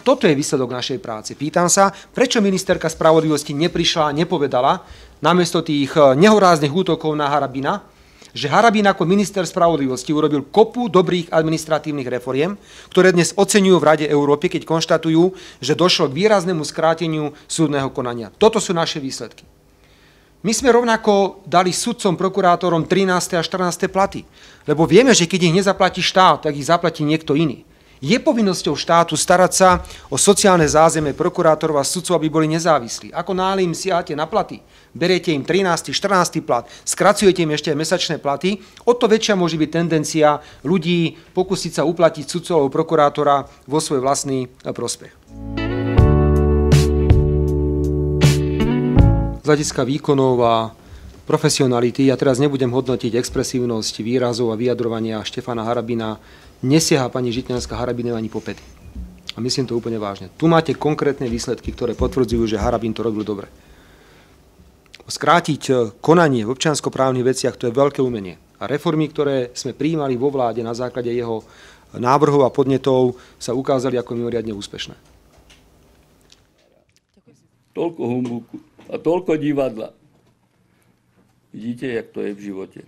toto je výsledok našej práce. Pýtam sa, prečo ministerka spravodlivosti neprišla a nepovedala namiesto tých nehoráznych útokov na Harabina, že Harabin ako minister spravodlivosti urobil kopu dobrých administratívnych reforiem, ktoré dnes oceňujú v Rade Európy, keď konštatujú, že došlo k výraznému skráteniu súdneho konania. Toto sú naše výsledky. My sme rovnako dali sudcom, prokurátorom 13. a 14. platy, lebo vieme, že keď ich nezaplatí štát, tak ich zaplatí niekto iný. Je povinnosťou štátu starať sa o sociálne zázemie prokurátorov a sudcov, aby boli nezávislí. Ako náhle im siahate na platy, beriete im 13., 14. plat, skracujete im ešte aj mesačné platy, o to väčšia môže byť tendencia ľudí pokúsiť sa uplatiť sudcov alebo prokurátora vo svoj vlastný prospech. Z hľadiska výkonov a profesionality, ja teraz nebudem hodnotiť expresívnosť výrazov a vyjadrovania Štefana Harabina, nesiaha pani Žitňanská Harabinová ani po päty. A myslím to úplne vážne. Tu máte konkrétne výsledky, ktoré potvrdzujú, že Harabin to robil dobre. Skrátiť konanie v občianskoprávnych veciach, to je veľké umenie. A reformy, ktoré sme prijímali vo vláde na základe jeho návrhov a podnetov, sa ukázali ako mimoriadne úspešné. Toľko humbuku a toľko divadla. Vidíte, jak to je v živote.